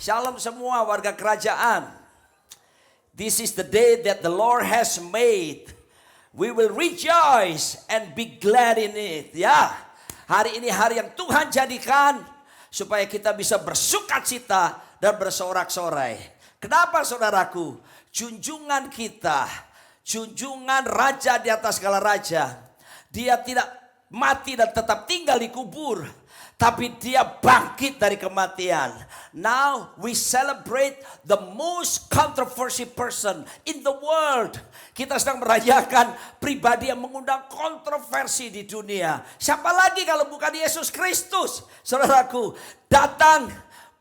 Shalom semua warga kerajaan. This is the day that the Lord has made. We will rejoice and be glad in it. Ya, hari ini hari yang Tuhan jadikan supaya kita bisa bersukacita dan bersorak-sorai. Kenapa saudaraku? Junjungan kita, junjungan raja di atas segala raja. Dia tidak mati dan tetap tinggal di kubur, tapi dia bangkit dari kematian. Now we celebrate the most controversial person in the world. Kita sedang merayakan pribadi yang mengundang kontroversi di dunia. Siapa lagi kalau bukan Yesus Kristus? Saudaraku, datang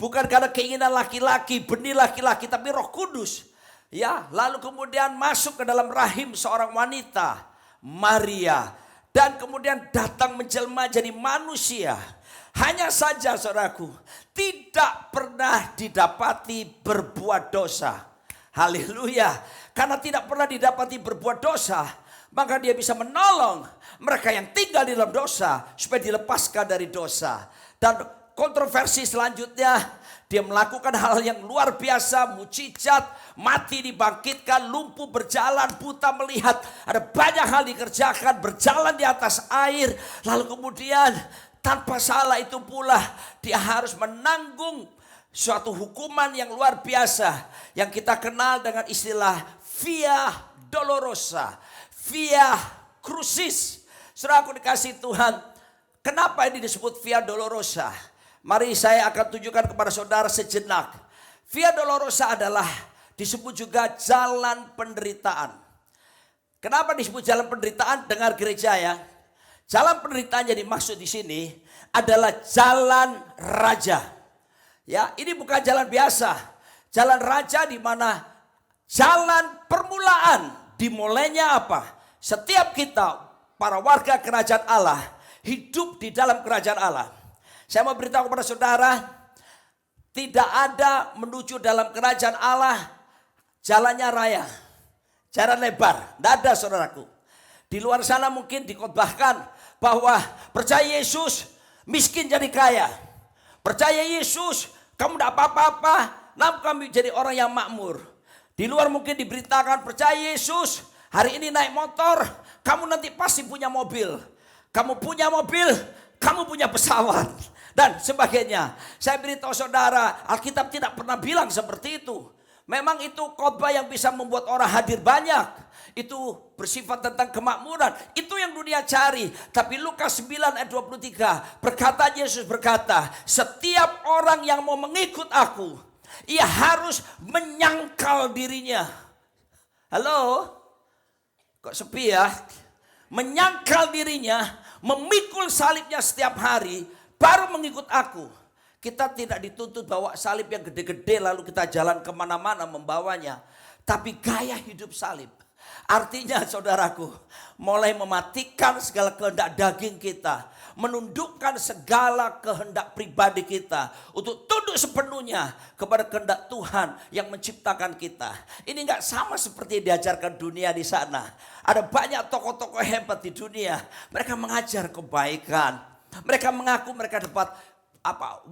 bukan karena keinginan laki-laki, benih laki-laki, tapi Roh Kudus. Ya, lalu kemudian masuk ke dalam rahim seorang wanita, Maria, dan kemudian datang menjelma jadi manusia. Hanya saja saudaraku, tidak pernah didapati berbuat dosa. Haleluya. Karena tidak pernah didapati berbuat dosa, maka dia bisa menolong mereka yang tinggal di dalam dosa supaya dilepaskan dari dosa. Dan kontroversi selanjutnya, dia melakukan hal yang luar biasa, mukjizat, mati dibangkitkan, lumpuh berjalan, buta melihat. Ada banyak hal dikerjakan, berjalan di atas air. Lalu kemudian tanpa salah itu pula dia harus menanggung suatu hukuman yang luar biasa yang kita kenal dengan istilah Via Dolorosa, Via Crucis. Saudara aku dikasih Tuhan, kenapa ini disebut Via Dolorosa? Mari saya akan tunjukkan kepada saudara sejenak. Via Dolorosa adalah disebut juga jalan penderitaan. Kenapa disebut jalan penderitaan? Dengar gereja ya. Jalan penderitaan yang dimaksud di sini adalah jalan raja. Ya, ini bukan jalan biasa. Jalan raja di mana jalan permulaan dimulainya apa? Setiap kita para warga kerajaan Allah hidup di dalam kerajaan Allah. Saya mau beritahu kepada saudara, tidak ada menuju dalam kerajaan Allah jalannya raya, jalan lebar. Tidak ada saudaraku. Di luar sana mungkin dikhotbahkan bahwa percaya Yesus miskin jadi kaya. Percaya Yesus kamu tidak apa-apa, namun kamu jadi orang yang makmur. Di luar mungkin diberitakan percaya Yesus hari ini naik motor, kamu nanti pasti punya mobil. Kamu punya mobil, kamu punya pesawat dan sebagainya. Saya beritahu saudara, Alkitab tidak pernah bilang seperti itu. Memang itu khotbah yang bisa membuat orang hadir banyak. Itu bersifat tentang kemakmuran. Itu yang dunia cari. Tapi Lukas 9 ayat 23 berkata, Yesus berkata, setiap orang yang mau mengikut aku, ia harus menyangkal dirinya. Halo? Kok sepi ya? Menyangkal dirinya, memikul salibnya setiap hari, baru mengikut aku. Kita tidak dituntut bawa salib yang gede-gede lalu kita jalan kemana-mana membawanya. Tapi gaya hidup salib. Artinya saudaraku, mulai mematikan segala kehendak daging kita. Menundukkan segala kehendak pribadi kita. Untuk tunduk sepenuhnya kepada kehendak Tuhan yang menciptakan kita. Ini gak sama seperti yang diajarkan dunia di sana. Ada banyak tokoh-tokoh hebat di dunia. Mereka mengajar kebaikan. Mereka mengaku mereka dapat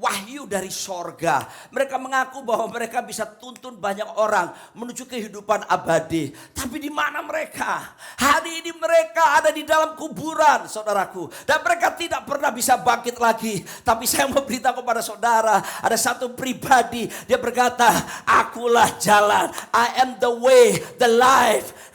wahyu dari sorga. Mereka mengaku bahwa mereka bisa tuntun banyak orang menuju kehidupan abadi. Tapi di mana mereka? Hari ini mereka ada di dalam kuburan, saudaraku. Dan mereka tidak pernah bisa bangkit lagi. Tapi saya mau beritahu kepada saudara, ada satu pribadi, dia berkata, akulah jalan, I am the way, the life.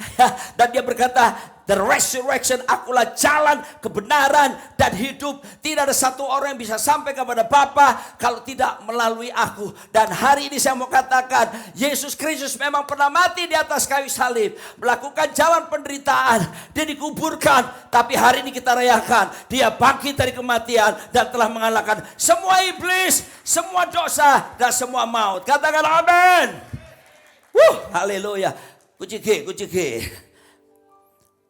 Dan dia berkata, the resurrection, akulah jalan, kebenaran, dan hidup. Tidak ada satu orang yang bisa sampai kepada Bapa kalau tidak melalui aku. Dan hari ini saya mau katakan, Yesus Kristus memang pernah mati di atas kayu salib. Melakukan jalan penderitaan. Dia dikuburkan. Tapi hari ini kita rayakan. Dia bangkit dari kematian dan telah mengalahkan semua iblis, semua dosa, dan semua maut. Katakan amin. Haleluya. Kunci G.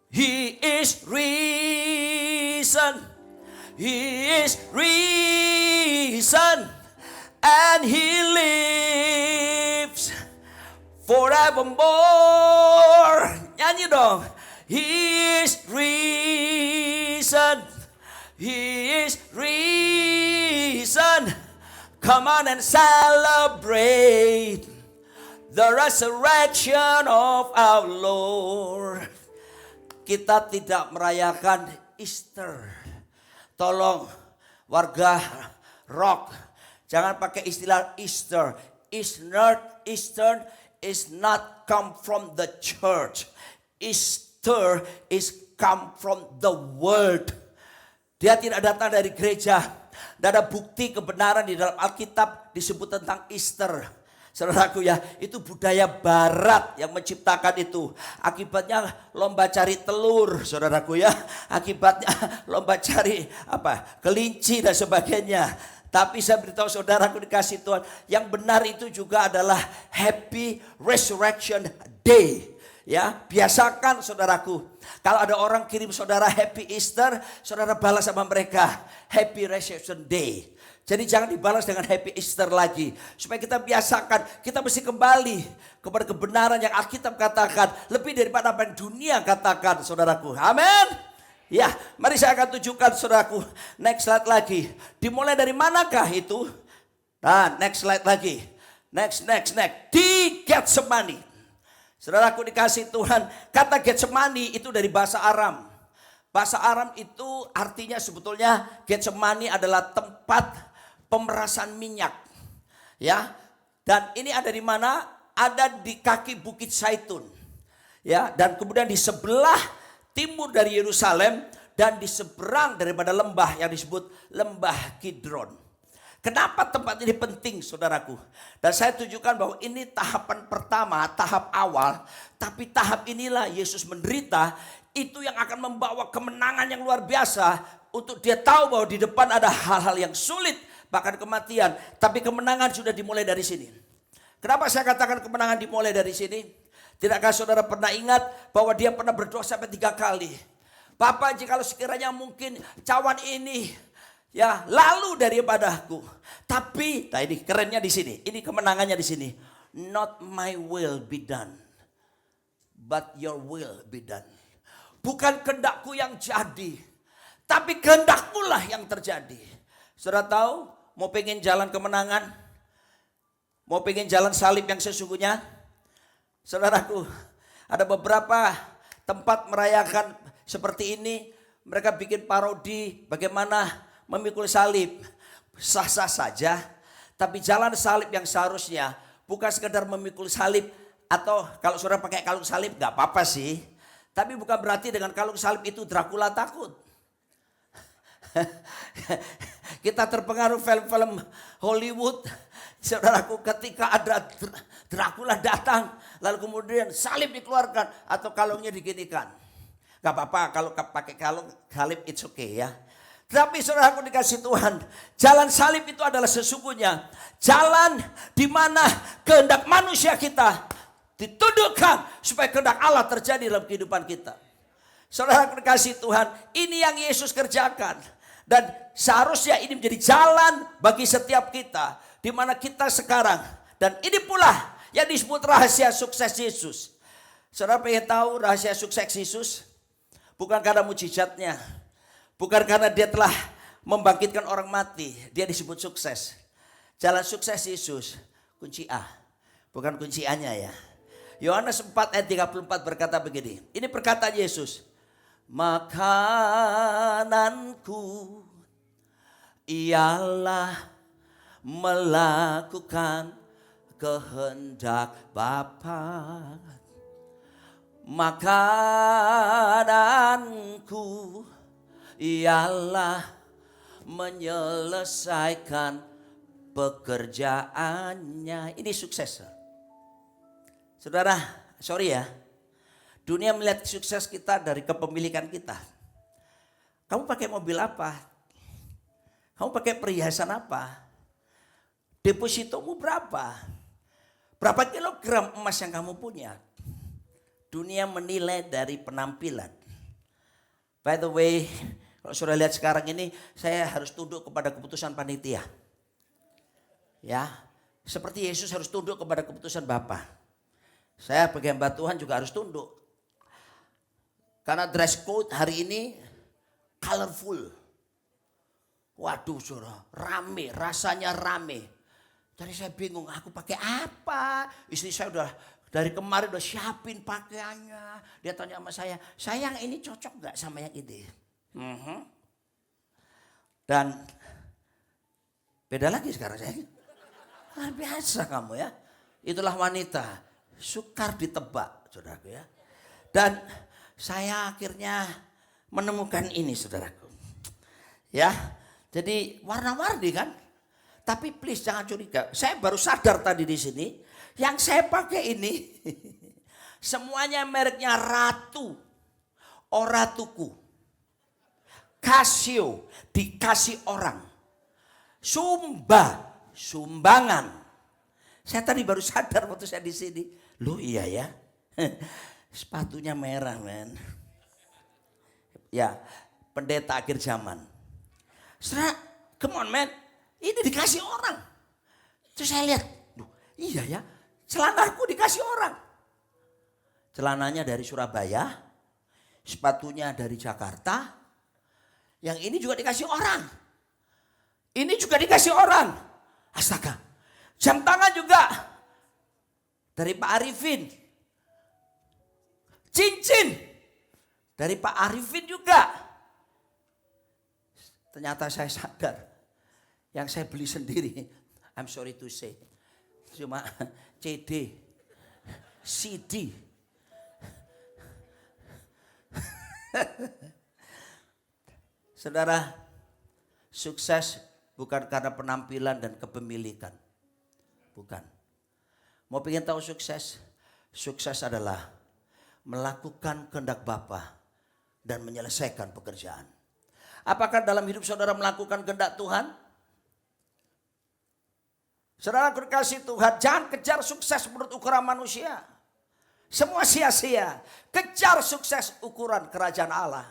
He is risen, He is risen, and He lives forevermore. Nyanyi dong. He is risen, He is risen. Come on and celebrate the resurrection of our Lord. Kita tidak merayakan Easter. Tolong warga rock, jangan pakai istilah Easter. Easter is not come from the church. Easter is come from the world. Dia tidak datang dari gereja. Tidak ada bukti kebenaran di dalam Alkitab disebut tentang Easter. Saudaraku ya, itu budaya barat yang menciptakan itu. Akibatnya lomba cari telur, saudaraku ya. Akibatnya lomba cari kelinci dan sebagainya. Tapi saya beritahu saudaraku dikasih Tuhan, yang benar itu juga adalah Happy Resurrection Day. Ya, biasakan saudaraku. Kalau ada orang kirim saudara Happy Easter, saudara balas sama mereka Happy Resurrection Day. Jadi jangan dibalas dengan Happy Easter lagi. Supaya kita biasakan, kita mesti kembali kepada kebenaran yang Alkitab katakan. Lebih daripada apa yang dunia katakan, saudaraku. Amin. Ya, mari saya akan tunjukkan saudaraku. Next slide lagi. Dimulai dari manakah itu? Nah, next slide lagi. Next. Di Getsemani. Saudaraku dikasih Tuhan, kata Getsemani itu dari bahasa Aram. Bahasa Aram itu artinya sebetulnya Getsemani adalah tempat pemerasan minyak. Ya. Dan ini ada di mana? Ada di kaki Bukit Zaitun. Ya, dan kemudian di sebelah timur dari Yerusalem dan di seberang daripada lembah yang disebut Lembah Kidron. Kenapa tempat ini penting, saudaraku? Dan saya tunjukkan bahwa ini tahapan pertama, tahap awal. Tapi tahap inilah Yesus menderita, itu yang akan membawa kemenangan yang luar biasa. Untuk dia tahu bahwa di depan ada hal-hal yang sulit, bahkan kematian. Tapi kemenangan sudah dimulai dari sini. Kenapa saya katakan kemenangan dimulai dari sini? Tidakkah saudara pernah ingat bahwa dia pernah berdoa sampai 3 kali? Bapak, jikalau sekiranya mungkin cawan ini lalu daripadaku. Tapi, nah ini kerennya di sini. Ini kemenangannya di sini. Not my will be done, but your will be done. Bukan kehendakku yang jadi, tapi kehendakmu lah yang terjadi. Saudara tahu, mau pengen jalan kemenangan? Mau pengen jalan salib yang sesungguhnya? Saudaraku, ada beberapa tempat merayakan seperti ini. Mereka bikin parodi bagaimana memikul salib. Sah-sah saja. Tapi jalan salib yang seharusnya bukan sekedar memikul salib. Atau kalau saudara pakai kalung salib gak apa-apa sih. Tapi bukan berarti dengan kalung salib itu Dracula takut. Kita terpengaruh film-film Hollywood. Saudaraku, ketika ada Dracula datang, lalu kemudian salib dikeluarkan atau kalungnya diginikan. Gak apa-apa kalau pakai kalung salib, it's okay ya. Tapi saudaraku dikasih Tuhan, jalan salib itu adalah sesungguhnya jalan di mana kehendak manusia kita ditundukkan supaya kehendak Allah terjadi dalam kehidupan kita. Saudaraku dikasih Tuhan, ini yang Yesus kerjakan. Dan seharusnya ini menjadi jalan bagi setiap kita. Di mana kita sekarang. Dan ini pula yang disebut rahasia sukses Yesus. Saudara pengen tahu rahasia sukses Yesus? Bukan karena mujizatnya. Bukan karena dia telah membangkitkan orang mati. Dia disebut sukses. Jalan sukses Yesus. Kunci A. Bukan kunci A-nya ya. Yohanes 4 ayat 34 berkata begini. Ini perkataan Yesus. Makananku ialah melakukan kehendak Bapa. Makananku ialah menyelesaikan pekerjaannya. Ini sukses. Saudara, sorry ya. Dunia melihat sukses kita dari kepemilikan kita. Kamu pakai mobil apa? Kamu pakai perhiasan apa? Depositomu berapa? Berapa kilogram emas yang kamu punya? Dunia menilai dari penampilan. By the way, kalau sudah lihat sekarang ini, saya harus tunduk kepada keputusan panitia. Ya, seperti Yesus harus tunduk kepada keputusan Bapa. Saya sebagai hamba Tuhan juga harus tunduk. Karena dress code hari ini colorful. Waduh saudara, rame, rasanya rame. Jadi saya bingung, aku pakai apa? Istri saya udah dari kemarin udah siapin pakaiannya. Dia tanya sama saya, sayang ini cocok gak sama yang ini? Dan beda lagi sekarang saya. Luar biasa kamu ya. Itulah wanita, sukar ditebak saudaraku ya. Dan saya akhirnya menemukan ini saudaraku. Ya, jadi warna-warni kan. Tapi please jangan curiga. Saya baru sadar tadi di sini. Yang saya pakai ini. Semuanya mereknya Ratu. Oratuku. Casio. Dikasih orang. Sumbangan. Saya tadi baru sadar waktu saya di sini. Loh iya ya. Sepatunya merah men. Ya, pendeta akhir zaman. Saudara, come on man. Ini dikasih orang. Terus saya lihat, iya ya, celanaku dikasih orang. Celananya dari Surabaya, sepatunya dari Jakarta, yang ini juga dikasih orang. Ini juga dikasih orang. Astaga, jam tangan juga dari Pak Arifin. Cincin dari Pak Arifin juga. Ternyata saya sadar. Yang saya beli sendiri, I'm sorry to say, cuma CD, CD. Saudara, sukses bukan karena penampilan dan kepemilikan. Bukan. Mau pengen tahu sukses? Sukses adalah melakukan kehendak Bapa dan menyelesaikan pekerjaan. Apakah dalam hidup saudara melakukan kehendak Tuhan? Saudara kekasih Tuhan, jangan kejar sukses menurut ukuran manusia. Semua sia-sia. Kejar sukses ukuran kerajaan Allah.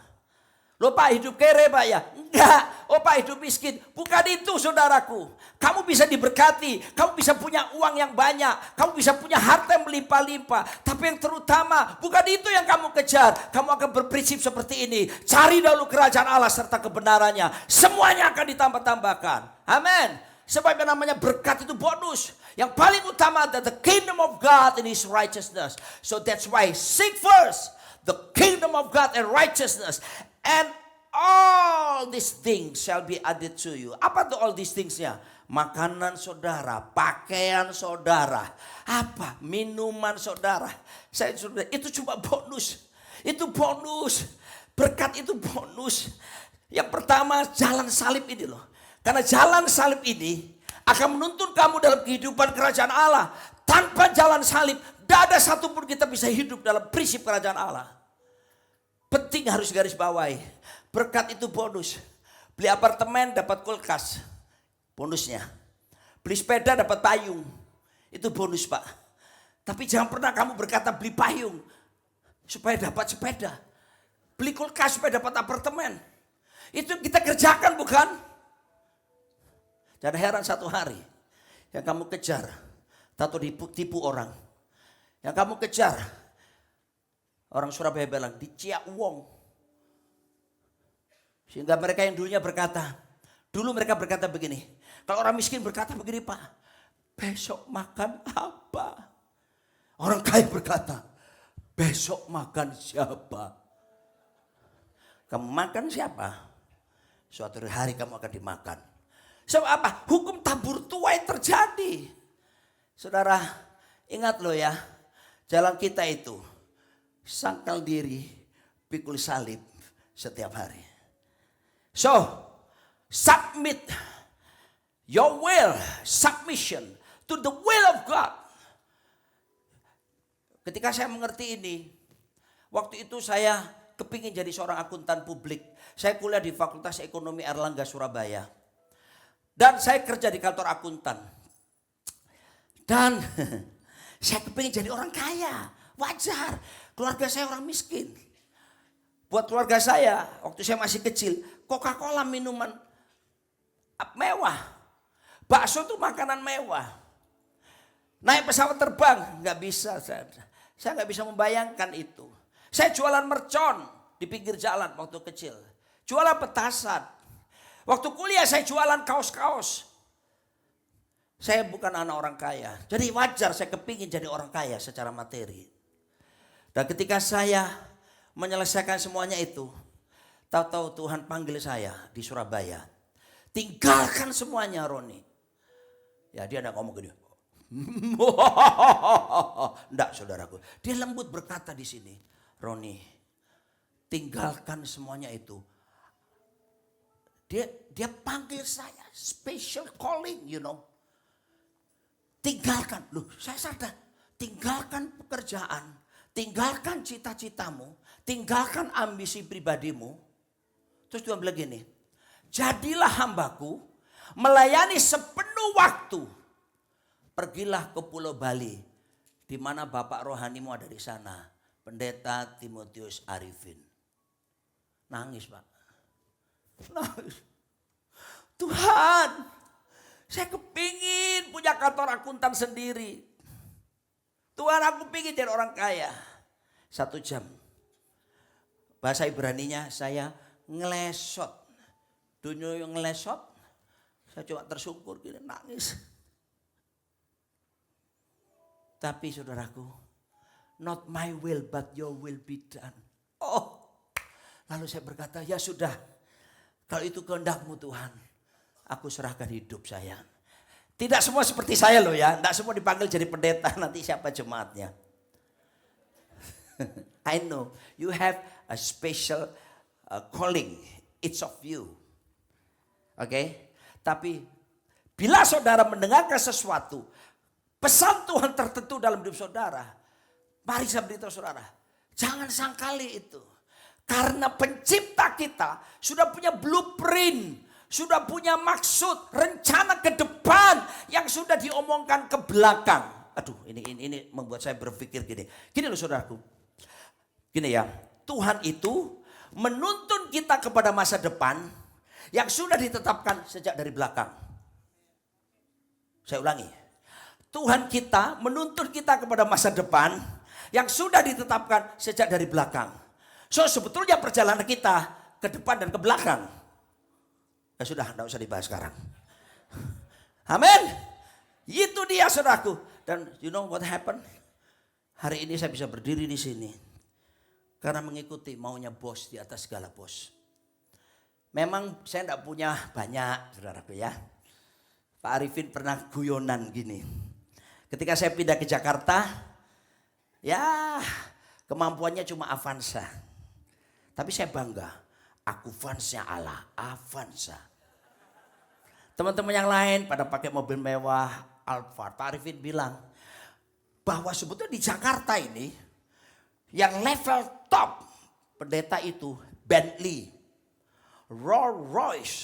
Loh Pak hidup kere Pak ya? Enggak. Oh Pak hidup miskin. Bukan itu saudaraku. Kamu bisa diberkati. Kamu bisa punya uang yang banyak. Kamu bisa punya harta yang melimpah-limpah. Tapi yang terutama bukan itu yang kamu kejar. Kamu akan berprinsip seperti ini. Cari dahulu kerajaan Allah serta kebenarannya. Semuanya akan ditambah-tambahkan. Amin. Sebab yang namanya berkat itu bonus. Yang paling utama adalah the kingdom of God and His righteousness. So that's why seek first the kingdom of God and righteousness. And all these things shall be added to you. Apa tuh all these things-nya? Makanan saudara, pakaian saudara, apa? Minuman saudara. Itu cuma bonus. Itu bonus. Berkat itu bonus. Yang pertama jalan salib ini loh. Karena jalan salib ini akan menuntun kamu dalam kehidupan kerajaan Allah. Tanpa jalan salib, tidak ada satupun kita bisa hidup dalam prinsip kerajaan Allah. Penting harus garis bawahi. Berkat itu bonus. Beli apartemen dapat kulkas. Bonusnya. Beli sepeda dapat payung. Itu bonus Pak. Tapi jangan pernah kamu berkata beli payung supaya dapat sepeda. Beli kulkas supaya dapat apartemen. Itu kita kerjakan bukan? Jangan heran satu hari yang kamu kejar, atau tipu orang. Yang kamu kejar, orang Surabaya bilang, diciak uang. Sehingga mereka yang dulunya berkata, dulu mereka berkata begini. Kalau orang miskin berkata begini Pak, besok makan apa? Orang kaya berkata, besok makan siapa? Kamu makan siapa? Suatu hari kamu akan dimakan. Sebab apa? Hukum tabur tuai terjadi. Saudara, ingat loh ya. Jalan kita itu sangkal diri, pikul salib setiap hari. So, submit your will, submission to the will of God. Ketika saya mengerti ini, waktu itu saya kepingin jadi seorang akuntan publik. Saya kuliah di Fakultas Ekonomi Airlangga Surabaya. Dan saya kerja di kantor akuntan. Dan saya kepingin jadi orang kaya. Wajar. Keluarga saya orang miskin. Buat keluarga saya, waktu saya masih kecil, Coca-Cola minuman mewah. Bakso itu makanan mewah. Naik pesawat terbang, nggak bisa. Saya nggak bisa membayangkan itu. Saya jualan mercon di pinggir jalan waktu kecil. Jualan petasan. Waktu kuliah saya jualan kaos-kaos. Saya bukan anak orang kaya. Jadi wajar saya kepingin jadi orang kaya secara materi. Dan ketika saya menyelesaikan semuanya itu, tahu-tahu Tuhan panggil saya di Surabaya. Tinggalkan semuanya, Roni. Ya dia tidak ngomong gini. Enggak, saudaraku. Dia lembut berkata di sini, Roni, tinggalkan semuanya itu. Dia panggil saya, special calling, you know. Tinggalkan, loh saya sadar, tinggalkan pekerjaan, tinggalkan cita-citamu, tinggalkan ambisi pribadimu. Terus Tuhan bilang gini, jadilah hambaku, melayani sepenuh waktu. Pergilah ke Pulau Bali, di mana bapak rohanimu ada di sana, Pendeta Timotius Arifin. Nangis Pak. Nangis. Tuhan, saya kepingin punya kantor akuntan sendiri. Tuhan, aku pingin jadi orang kaya. 1 jam. Bahasa Ibraninya saya ngelesot. Dunia yang ngelesot. Saya cuma tersungkur gini, nangis. Tapi saudaraku, not my will but your will be done. Oh, lalu saya berkata, ya sudah. Kalau itu kehendak-Mu Tuhan, aku serahkan hidup saya. Tidak semua seperti saya loh ya. Tidak semua dipanggil jadi pendeta, nanti siapa jemaatnya. I know, you have a special calling, each of you. Oke, tapi bila saudara mendengarkan sesuatu, pesan Tuhan tertentu dalam hidup saudara, mari saya beritahu saudara, jangan sangkali itu. Karena pencipta kita sudah punya blueprint, sudah punya maksud, rencana ke depan yang sudah diomongkan ke belakang. Aduh, ini membuat saya berpikir gini. Gini loh saudaraku. Gini ya, Tuhan itu menuntun kita kepada masa depan yang sudah ditetapkan sejak dari belakang. Saya ulangi. Tuhan kita menuntun kita kepada masa depan yang sudah ditetapkan sejak dari belakang. So sebetulnya perjalanan kita ke depan dan ke belakang. Ya sudah, tidak usah dibahas sekarang. Amin. Itu dia saudaraku. Dan you know what happened? Hari ini saya bisa berdiri di sini. Karena mengikuti maunya bos di atas segala bos. Memang saya tidak punya banyak saudaraku ya. Pak Arifin pernah guyonan gini. Ketika saya pindah ke Jakarta, ya kemampuannya cuma Avanza. Tapi saya bangga, aku fansnya Allah, Avanza. Teman-teman yang lain pada pakai mobil mewah, Alphard. Pak Arifin bilang bahwa sebetulnya di Jakarta ini, yang level top pendeta itu Bentley, Rolls Royce,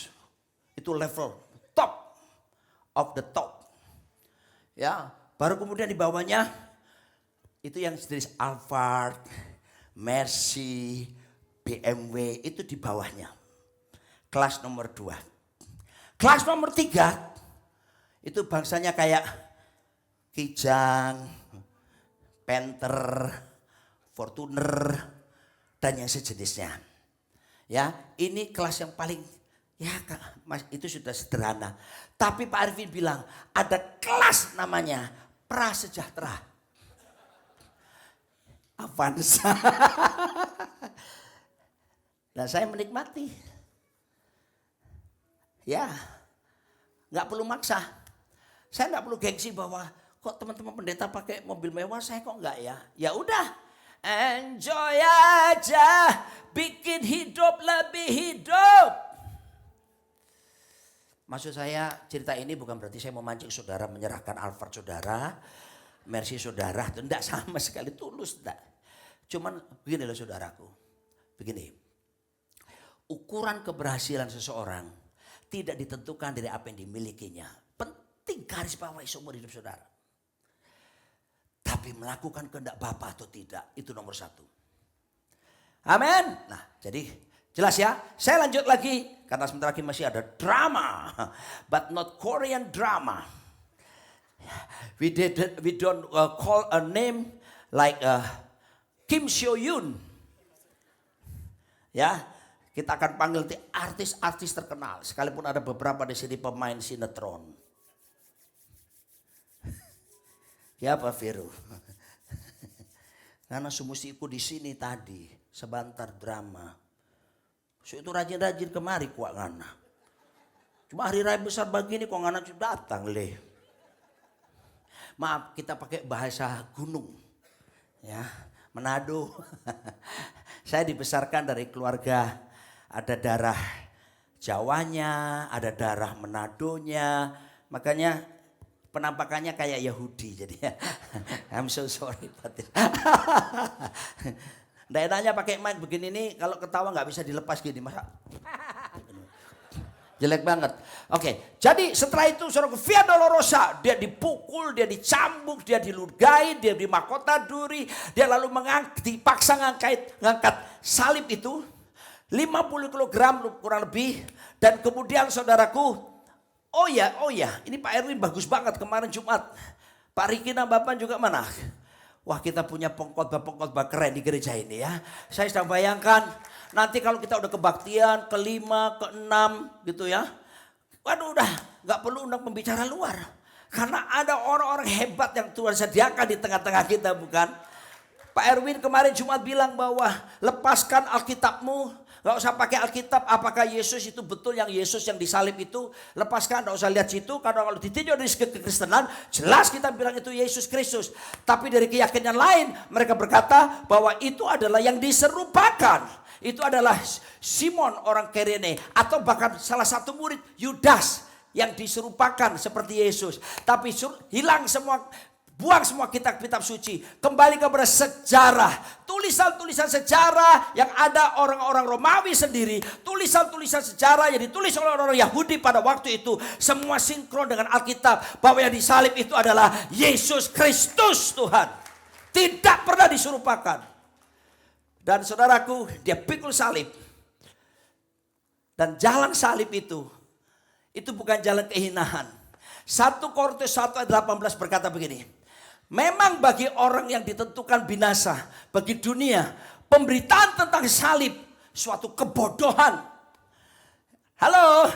itu level top of the top. Ya, baru kemudian di bawahnya itu yang jenis Alphard, Mercy, BMW itu di bawahnya. Kelas nomor 2. Kelas nomor 3 itu bangsanya kayak Kijang, Panther, Fortuner dan yang sejenisnya. Ya, ini kelas yang paling ya Mas itu sudah sederhana. Tapi Pak Arifin bilang ada kelas namanya prasejahtera. Avanza. Dan saya menikmati. Ya, nggak perlu maksa. Saya nggak perlu gengsi bahwa kok teman-teman pendeta pakai mobil mewah, saya kok nggak ya. Ya udah, enjoy aja, bikin hidup lebih hidup. Maksud saya cerita ini bukan berarti saya memancing saudara menyerahkan Alphard saudara, Mercy saudara, itu enggak sama sekali, tulus enggak. Cuman begini loh saudaraku, begini. Ukuran keberhasilan seseorang tidak ditentukan dari apa yang dimilikinya. Penting garis bawahi seumur hidup saudara. Tapi melakukan kehendak Bapa atau tidak, itu nomor 1. Amin. Nah jadi jelas ya, saya lanjut lagi. Karena sebentar lagi masih ada drama. But not Korean drama. We don't call a name like Kim Seo Hyun. Ya. Kita akan panggil artis-artis terkenal. Sekalipun ada beberapa di sini pemain sinetron. Ya Pak Vero. Karena sumusiku di sini tadi sebentar drama. So itu rajin-rajin kemari kuat ngana. Cuma hari raya besar begini kok ngana datang le. Maaf kita pakai bahasa gunung. Ya, Manado. Saya dibesarkan dari keluarga ada darah Jawanya, ada darah Manadonya. Makanya penampakannya kayak Yahudi jadi ya. I'm so sorry Pak. Nggak enaknya pakai mic begini nih kalau ketawa nggak bisa dilepas gini masa. Jelek banget. Oke, jadi setelah itu saudara Via Dolorosa dia dipukul, dia dicambuk, dia diludahi, dia di mahkota duri, dia lalu dipaksa ngangkat salib itu 50 kilogram kurang lebih dan kemudian saudaraku, oh ya, ini Pak Erwin bagus banget kemarin Jumat. Pak Riki dan Bapak juga mana? Wah kita punya pengkhotbah keren di gereja ini ya. Saya sedang bayangkan nanti kalau kita udah kebaktian ke-5, ke-6 gitu ya. Waduh udah gak perlu undang pembicara luar. Karena ada orang-orang hebat yang Tuhan sediakan di tengah-tengah kita bukan. Pak Erwin kemarin Jumat bilang bahwa lepaskan Alkitabmu. Gak usah pakai Alkitab, apakah Yesus itu betul yang Yesus yang disalib itu. Lepaskan, gak usah lihat situ. Karena kalau ditinjau dari segi kekristenan, jelas kita bilang itu Yesus Kristus. Tapi dari keyakinan lain, mereka berkata bahwa itu adalah yang diserupakan. Itu adalah Simon orang Kirene. Atau bahkan salah satu murid Yudas yang diserupakan seperti Yesus. Tapi hilang semua. Buang semua kitab-kitab suci. Kembali kepada sejarah. Tulisan-tulisan sejarah yang ada orang-orang Romawi sendiri. Tulisan-tulisan sejarah yang ditulis oleh orang-orang Yahudi pada waktu itu. Semua sinkron dengan Alkitab. Bahwa yang disalib itu adalah Yesus Kristus Tuhan. Tidak pernah diserupakan. Dan saudaraku dia pikul salib. Dan jalan salib itu bukan jalan kehinaan. 1 Korintus 1 ayat 18 berkata begini. Memang bagi orang yang ditentukan binasa, bagi dunia, pemberitaan tentang salib suatu kebodohan. Halo,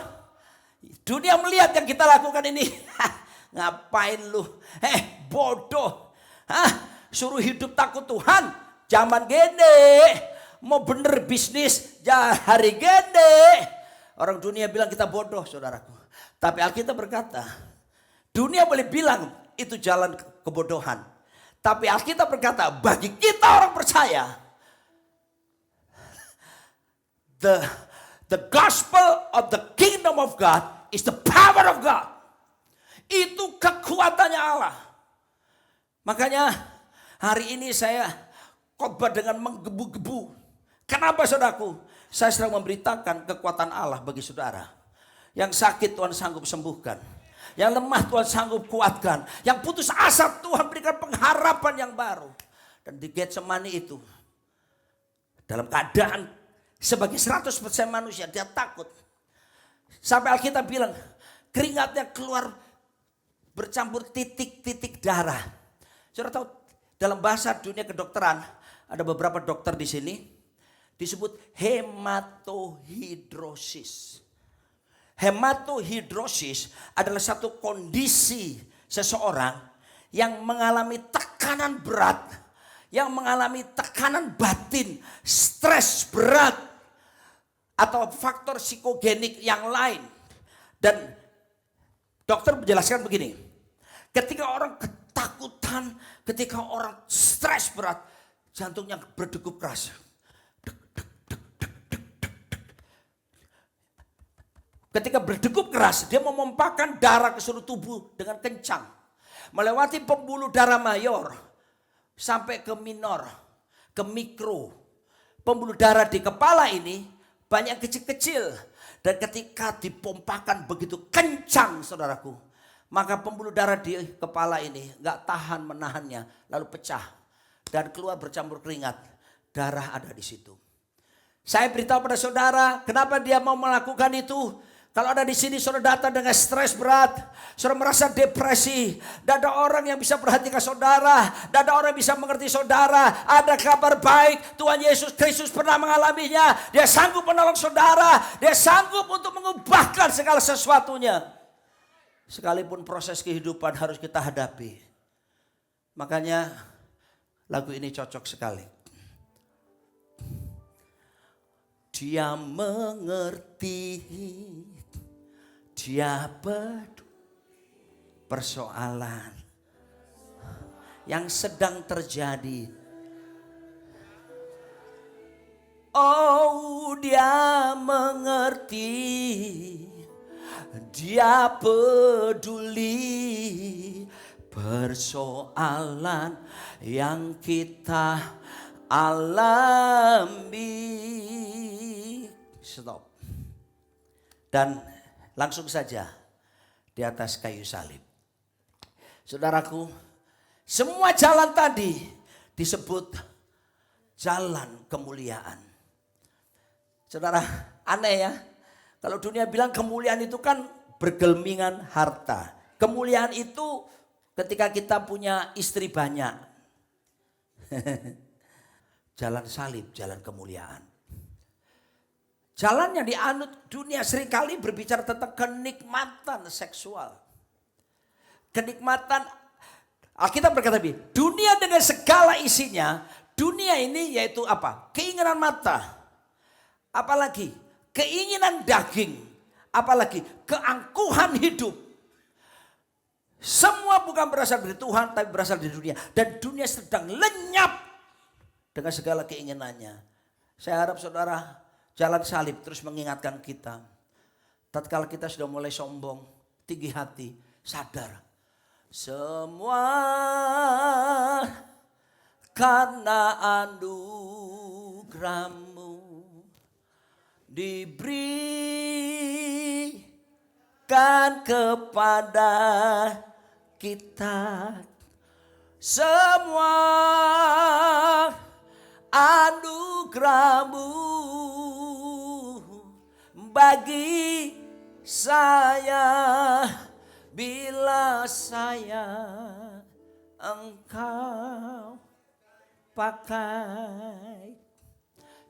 dunia melihat yang kita lakukan ini. Ngapain lu? Bodoh. Suruh hidup takut Tuhan. Zaman gede. Mau bener bisnis hari gede. Orang dunia bilang kita bodoh saudaraku. Tapi Alkitab berkata, dunia boleh bilang itu jalan kebodohan. Tapi Alkitab berkata bagi kita orang percaya. The gospel of the kingdom of God is the power of God. Itu kekuatannya Allah. Makanya hari ini saya khotbah dengan menggebu-gebu. Kenapa saudaraku? Saya sedang memberitakan kekuatan Allah bagi saudara. Yang sakit Tuhan sanggup sembuhkan. Yang lemah Tuhan sanggup kuatkan. Yang putus asa Tuhan berikan pengharapan yang baru. Dan di Getsemani itu. Dalam keadaan sebagai 100% manusia. Dia takut. Sampai Alkitab bilang. Keringatnya keluar bercampur titik-titik darah. Saudara tahu dalam bahasa dunia kedokteran. Ada beberapa dokter di sini. Disebut hematohidrosis. Hematohidrosis adalah satu kondisi seseorang yang mengalami tekanan berat, yang mengalami tekanan batin, stres berat, atau faktor psikogenik yang lain. Dan dokter menjelaskan begini, ketika orang ketakutan, ketika orang stres berat, jantungnya berdegup keras. Ketika berdegup keras, dia memompahkan darah ke seluruh tubuh dengan kencang. Melewati pembuluh darah mayor, sampai ke minor, ke mikro. Pembuluh darah di kepala ini banyak kecil-kecil. Dan ketika dipompahkan begitu kencang saudaraku. Maka pembuluh darah di kepala ini gak tahan menahannya. Lalu pecah dan keluar bercampur keringat. Darah ada di situ. Saya beritahu pada saudara, kenapa dia mau melakukan itu? Kalau ada di sini saudara datang dengan stres berat, saudara merasa depresi, tidak ada orang yang bisa perhatikan saudara, tidak ada orang yang bisa mengerti saudara. Ada kabar baik, Tuhan Yesus Kristus pernah mengalaminya. Dia sanggup menolong saudara, dia sanggup untuk mengubahkan segala sesuatunya. Sekalipun proses kehidupan harus kita hadapi. Makanya lagu ini cocok sekali. Dia mengerti, dia peduli persoalan yang sedang terjadi. Oh, dia mengerti, dia peduli persoalan yang kita alami. Stop. Dan langsung saja di atas kayu salib. Saudaraku, semua jalan tadi disebut jalan kemuliaan. Saudara, aneh ya. Kalau dunia bilang kemuliaan itu kan bergelmingan harta. Kemuliaan itu ketika kita punya istri banyak. Jalan salib, jalan kemuliaan. Jalan yang dianut dunia seringkali berbicara tentang kenikmatan seksual. Kenikmatan, Alkitab berkata begini, dunia dengan segala isinya, dunia ini yaitu apa? Keinginan mata, apalagi keinginan daging, apalagi keangkuhan hidup. Semua bukan berasal dari Tuhan, tapi berasal dari dunia. Dan dunia sedang lenyap dengan segala keinginannya. Saya harap saudara, jalan salib terus mengingatkan kita. Tatkala kita sudah mulai sombong, tinggi hati, sadar. Semua karena anugerah-Mu diberikan kepada kita. Semua anugerah-Mu bagi saya, bila saya Engkau pakai.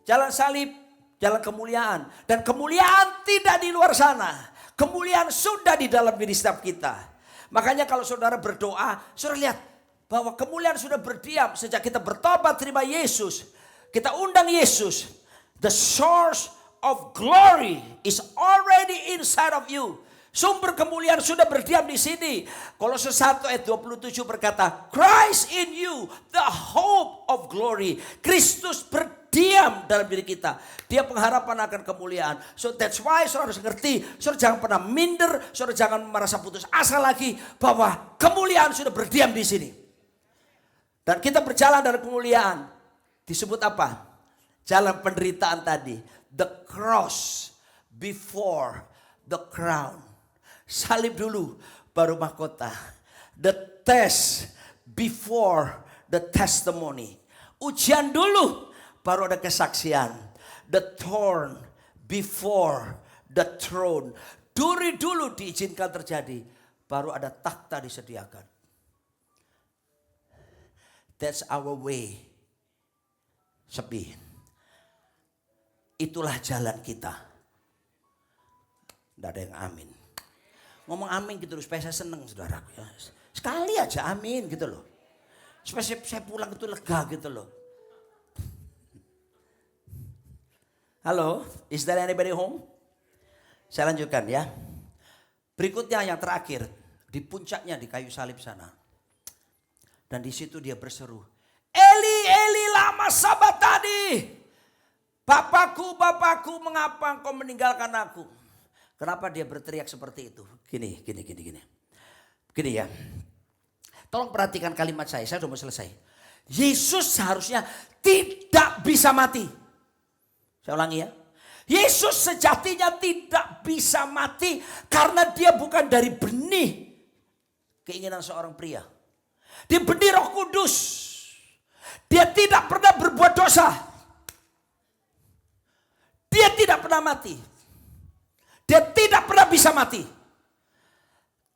Jalan salib, jalan kemuliaan. Dan kemuliaan tidak di luar sana. Kemuliaan sudah di dalam diri setiap kita. Makanya kalau saudara berdoa, saudara lihat bahwa kemuliaan sudah berdiam sejak kita bertobat terima Yesus. Kita undang Yesus. The source of glory is already inside of you. Sumber kemuliaan sudah berdiam di sini. Kolose 1 ayat 27 berkata, Christ in you, the hope of glory. Kristus berdiam dalam diri kita. Dia pengharapan akan kemuliaan. So that's why saudara harus ngerti. Saudara jangan pernah minder. Saudara jangan merasa putus asa lagi. Bahwa kemuliaan sudah berdiam di sini. Dan kita berjalan dalam kemuliaan. Disebut apa? Jalan penderitaan tadi. The cross before the crown. Salib dulu baru mahkota. The test before the testimony. Ujian dulu baru ada kesaksian. The thorn before the throne. Duri dulu diizinkan terjadi. Baru ada takhta disediakan. That's our way. Sepi. Itulah jalan kita. Tidak ada yang amin. Ngomong amin gitu loh supaya saya seneng saudaraku ya. Sekali aja amin gitu loh. Supaya saya pulang itu lega gitu loh. Halo, is there anybody home? Saya lanjutkan ya. Berikutnya yang terakhir. Di puncaknya di kayu salib sana. Dan di situ dia berseru. Eli, Eli lama sabatani. Bapakku, Bapakku mengapa engkau meninggalkan aku? Kenapa dia berteriak seperti itu? Gini. Gini ya. Tolong perhatikan kalimat saya sudah mau selesai. Yesus seharusnya tidak bisa mati. Saya ulangi ya. Yesus sejatinya tidak bisa mati karena dia bukan dari benih keinginan seorang pria. Dia benih Roh Kudus. Dia tidak pernah berbuat dosa. Dia tidak pernah mati. Dia tidak pernah bisa mati.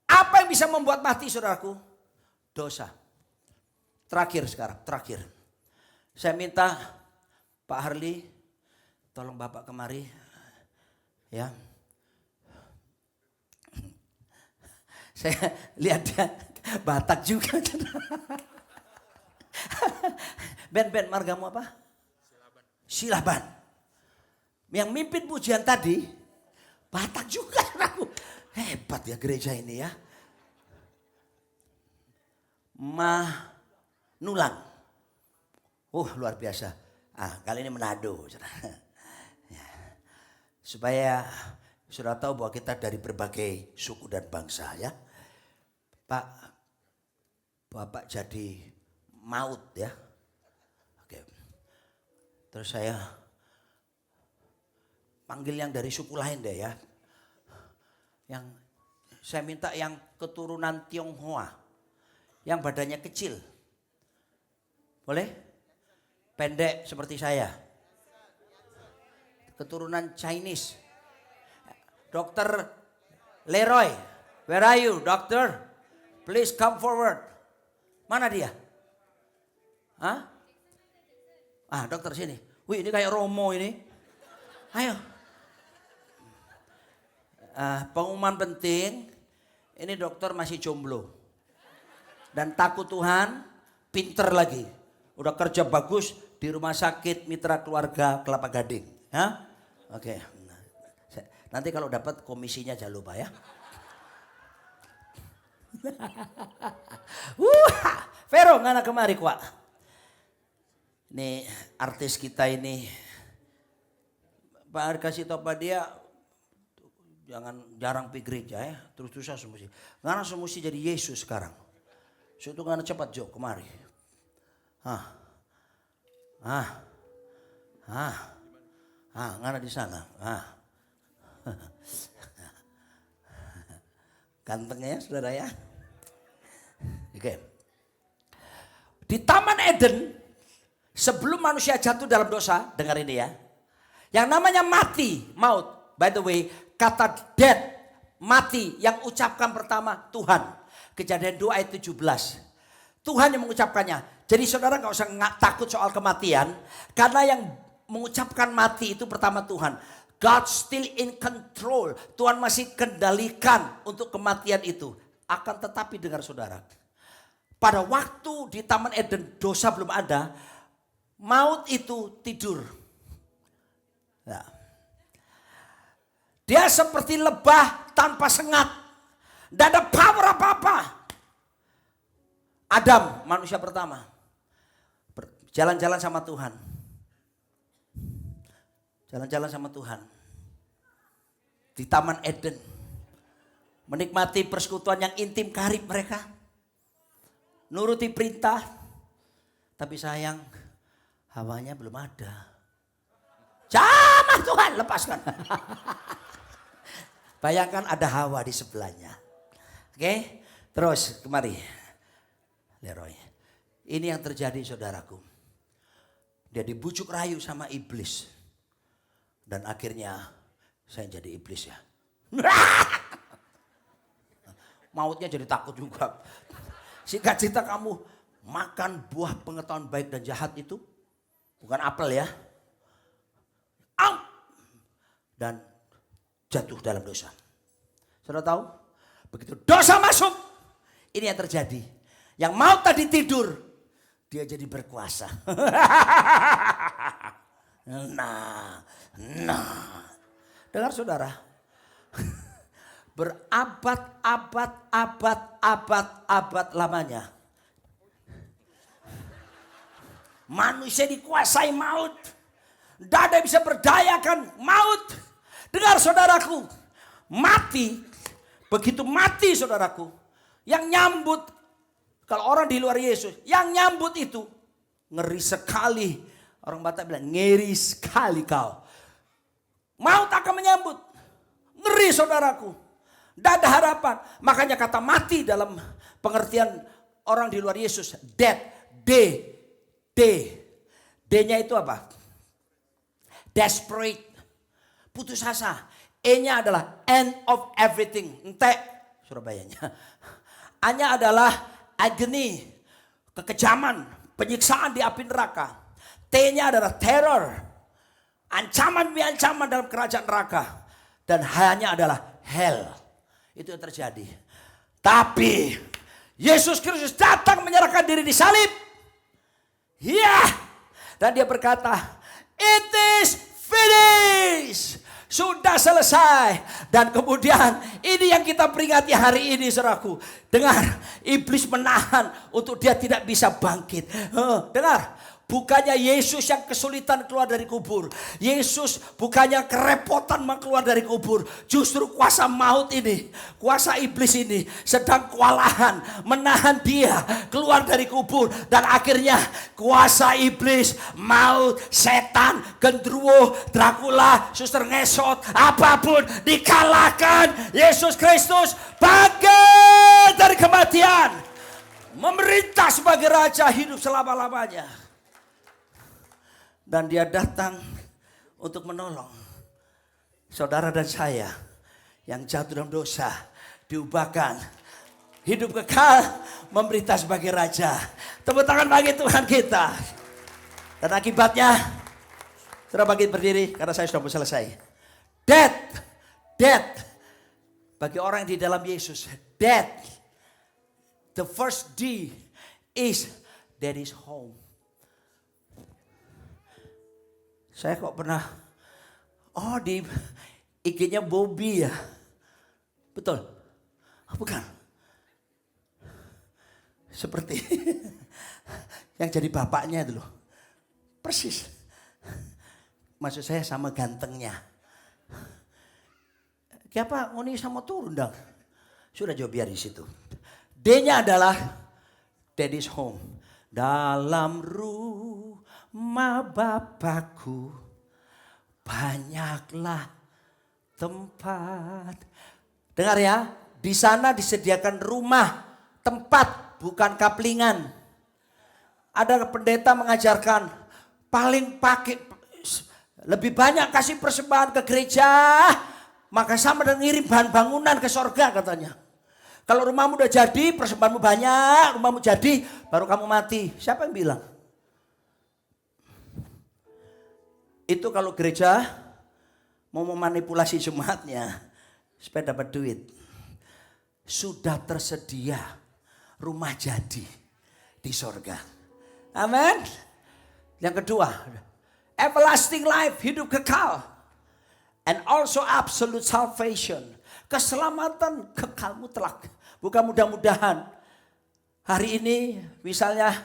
Apa yang bisa membuat mati saudaraku? Dosa. Terakhir sekarang, terakhir. Saya minta Pak Harli, tolong Bapak kemari. Ya. Saya lihat dia Batak juga. Ben, margamu apa? Silaban. Yang mimpin pujian tadi, Batak juga. Hebat ya gereja ini ya. Manulang. Luar biasa. Kali ini Manado. Supaya sudah tahu bahwa kita dari berbagai suku dan bangsa ya. Pak, Bapak jadi maut ya. Oke. Terus saya panggil yang dari suku lain deh ya. Yang saya minta yang keturunan Tionghoa. Yang badannya kecil. Boleh? Pendek seperti saya. Keturunan Chinese. Dokter Leroy, where are you, doctor? Please come forward. Mana dia? Dokter sini. Wih, ini kayak Romo ini. Ayo. Pengumuman penting. Ini dokter masih jomblo. Dan takut Tuhan, pinter lagi. Udah kerja bagus di rumah sakit Mitra Keluarga Kelapa Gading. Oke. Nanti kalau dapat komisinya jangan lupa ya. Vero ngana kemari kuak. Ini artis kita ini. Pak kasih tau Pak dia. Jangan jarang pergi gereja ya. Terus-terusan semuanya. Ngana semuanya jadi Yesus sekarang. So itu ngana cepat Jo kemari. Ngana di sana. Gantengnya ya saudara ya. Oke. Di Taman Eden, sebelum manusia jatuh dalam dosa, dengar ini ya. Yang namanya mati, maut. By the way, kata death, mati, yang ucapkan pertama Tuhan. Kejadian 2 ayat 17. Tuhan yang mengucapkannya. Jadi saudara gak usah takut soal kematian. Karena yang mengucapkan mati itu pertama Tuhan. God still in control. Tuhan masih kendalikan untuk kematian itu. Akan tetapi dengar saudara. Pada waktu di Taman Eden dosa belum ada. Maut itu tidur. Ya. Dia seperti lebah tanpa sengat. Tidak ada power apa-apa. Adam manusia pertama. Jalan-jalan sama Tuhan. Jalan-jalan sama Tuhan. Di Taman Eden. Menikmati persekutuan yang intim karib mereka. Nuruti perintah. Tapi sayang hawanya belum ada. Sama Tuhan lepaskan. Bayangkan ada Hawa di sebelahnya. Oke. Terus kemari. Leroy. Ini yang terjadi saudaraku. Dia dibujuk rayu sama iblis. Dan akhirnya saya jadi iblis ya. Mautnya jadi takut juga. Singkat cerita kamu makan buah pengetahuan baik dan jahat itu. Bukan apel ya. Dan jatuh dalam dosa. Saudara tahu? Begitu dosa masuk. Ini yang terjadi. Yang maut tadi tidur. Dia jadi berkuasa. Nah. Dengar saudara. Berabad-abad lamanya. Manusia dikuasai maut. Tidak ada yang bisa berdayakan maut. Dengar saudaraku. Mati. Begitu mati saudaraku. Yang nyambut. Kalau orang di luar Yesus. Yang nyambut itu. Ngeri sekali. Orang Batak bilang ngeri sekali kau. Maut akan menyambut. Ngeri saudaraku. Tidak ada harapan. Makanya kata mati dalam pengertian orang di luar Yesus. Dead. D-nya itu apa? Desperate. Putus asa. E-nya adalah end of everything. Entek. Surabayanya. A-nya adalah agony. Kekejaman. Penyiksaan di api neraka. T-nya adalah terror. Ancaman demi ancaman dalam kerajaan neraka. Dan H-nya adalah hell. Itu yang terjadi. Tapi Yesus Kristus datang menyerahkan diri di salib. Ya. Dan dia berkata, it is finished. Sudah selesai. Dan kemudian ini yang kita peringati hari ini, saudaraku. Dengar, iblis menahan untuk dia tidak bisa bangkit. Dengar. Bukannya Yesus yang kesulitan keluar dari kubur. Yesus bukannya kerepotan keluar dari kubur. Justru kuasa maut ini, kuasa iblis ini sedang kewalahan menahan dia keluar dari kubur. Dan akhirnya kuasa iblis, maut, setan, gendruwo, Dracula, suster ngesot, apapun dikalahkan. Yesus Kristus bangkit dari kematian. Memerintah sebagai raja hidup selama-lamanya. Dan dia datang untuk menolong saudara dan saya yang jatuh dalam dosa, diubahkan hidup kekal, memerintah sebagai raja. Tepuk tangan bagi Tuhan kita. Dan akibatnya, saudara bangkit berdiri karena saya sudah mau selesai. Death. Bagi orang yang di dalam Yesus, death. The first D is that is home. Saya kok pernah, di IG-nya Bobby ya. Betul? Bukan. Seperti yang jadi bapaknya itu loh. Persis. Maksud saya sama gantengnya. Kenapa ngoni sama turun dong? Sudah jauh biar di situ. D-nya adalah Daddy's home. Dalam rumah Bapakku banyaklah tempat. Dengar ya, di sana disediakan rumah, tempat, bukan kaplingan. Ada pendeta mengajarkan paling pakai lebih banyak kasih persembahan ke gereja, maka sama dengan ngirim bahan bangunan ke sorga katanya. Kalau rumahmu udah jadi, persembahanmu banyak, rumahmu jadi, baru kamu mati. Siapa yang bilang? Itu kalau gereja mau memanipulasi jemaatnya supaya dapat duit. Sudah tersedia rumah jadi di sorga. Amin. Yang kedua, everlasting life, hidup kekal. And also absolute salvation. Keselamatan kekal mutlak. Bukan mudah-mudahan. Hari ini misalnya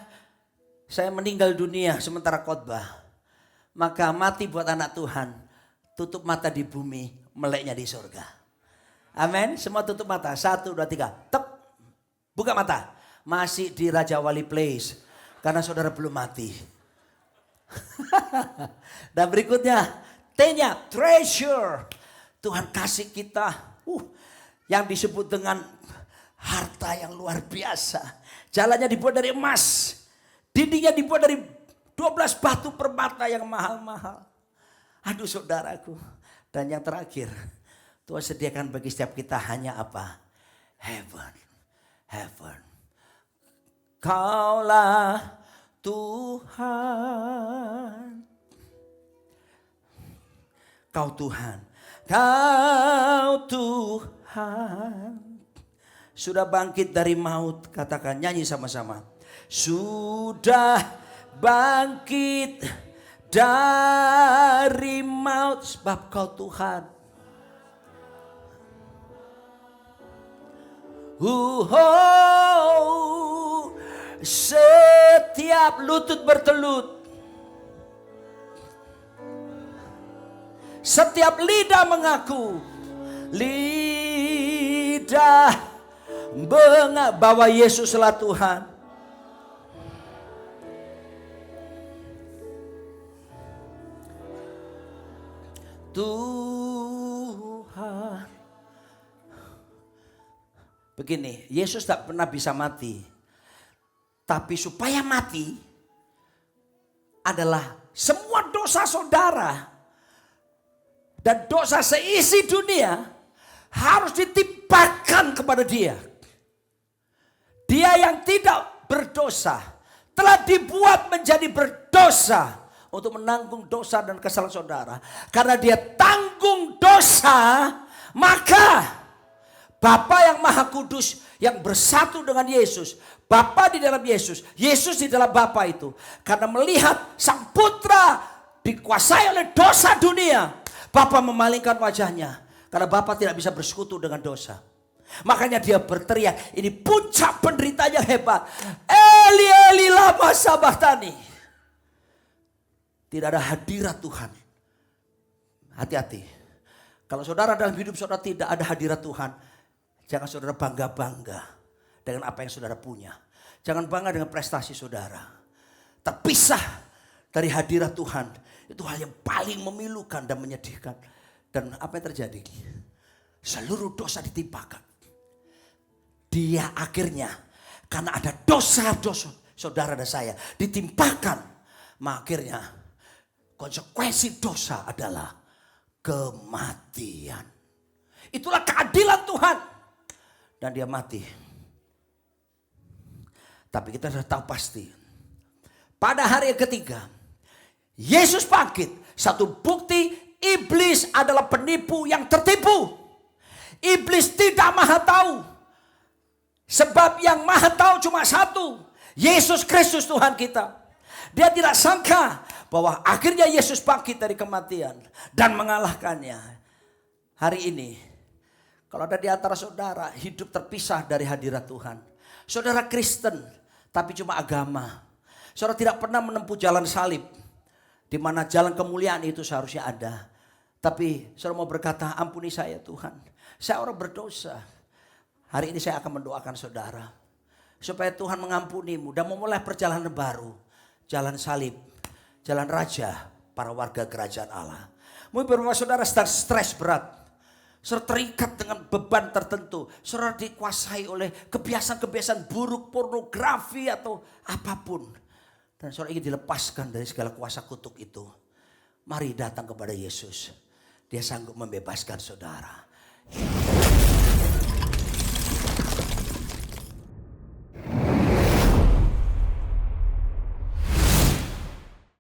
saya meninggal dunia sementara khotbah. Maka mati buat anak Tuhan. Tutup mata di bumi, meleknya di surga. Amin. Semua tutup mata. 1, 2, 3. Tep. Buka mata. Masih di Raja Wali Place. Karena saudara belum mati. Dan berikutnya. T-nya treasure. Tuhan kasih kita. Yang disebut dengan harta yang luar biasa. Jalannya dibuat dari emas. Dindingnya dibuat dari 12 batu permata yang mahal-mahal. Aduh saudaraku. Dan yang terakhir. Tuhan sediakan bagi setiap kita hanya apa? Heaven. Heaven. Kaulah Tuhan. Kau Tuhan. Kau Tuhan. Sudah bangkit dari maut. Katakan, nyanyi sama-sama. Sudah bangkit dari maut. Sebab kau Tuhan. Setiap lutut bertelut. Setiap lidah mengaku. Lidah bahwa Yesuslah Tuhan. Tuhan. Begini, Yesus tak pernah bisa mati. Tapi supaya mati adalah semua dosa saudara. Dan dosa seisi dunia harus ditimpakan kepada dia. Dia yang tidak berdosa telah dibuat menjadi berdosa untuk menanggung dosa dan kesalahan saudara. Karena dia tanggung dosa, maka Bapa yang Maha Kudus yang bersatu dengan Yesus, Bapa di dalam Yesus, Yesus di dalam Bapa itu. Karena melihat sang putra dikuasai oleh dosa dunia, Bapa memalingkan wajahnya. Karena Bapa tidak bisa bersekutu dengan dosa. Makanya dia berteriak, ini puncak penderitaan yang hebat. Eli Eli lama sabachthani. Tidak ada hadirat Tuhan. Hati-hati. Kalau saudara dalam hidup saudara tidak ada hadirat Tuhan, jangan saudara bangga-bangga dengan apa yang saudara punya. Jangan bangga dengan prestasi saudara. Terpisah dari hadirat Tuhan, itu hal yang paling memilukan dan menyedihkan. Dan apa yang terjadi? Seluruh dosa ditimpakan. Dia akhirnya karena ada dosa-dosa saudara dan saya ditimpakan. Maka akhirnya konsekuensi dosa adalah kematian. Itulah keadilan Tuhan. Dan dia mati. Tapi kita sudah tahu pasti. Pada hari yang ketiga, Yesus bangkit. Satu bukti, iblis adalah penipu yang tertipu. Iblis tidak maha tahu. Sebab yang maha tahu cuma satu. Yesus Kristus Tuhan kita. Dia tidak sangka bahwa akhirnya Yesus bangkit dari kematian. Dan mengalahkannya. Hari ini, kalau ada di antara saudara hidup terpisah dari hadirat Tuhan. Saudara Kristen, tapi cuma agama. Saudara tidak pernah menempuh jalan salib. Di mana jalan kemuliaan itu seharusnya ada. Tapi saudara mau berkata, ampuni saya Tuhan. Saya orang berdosa. Hari ini saya akan mendoakan saudara. Supaya Tuhan mengampunimu dan memulai perjalanan baru. Jalan salib, jalan raja para warga kerajaan Allah. Mungkin beberapa saudara sedang stres berat. Saudara terikat dengan beban tertentu. Saudara dikuasai oleh kebiasaan-kebiasaan buruk, pornografi atau apapun. Dan saudara ingin dilepaskan dari segala kuasa kutuk itu. Mari datang kepada Yesus. Dia sanggup membebaskan saudara.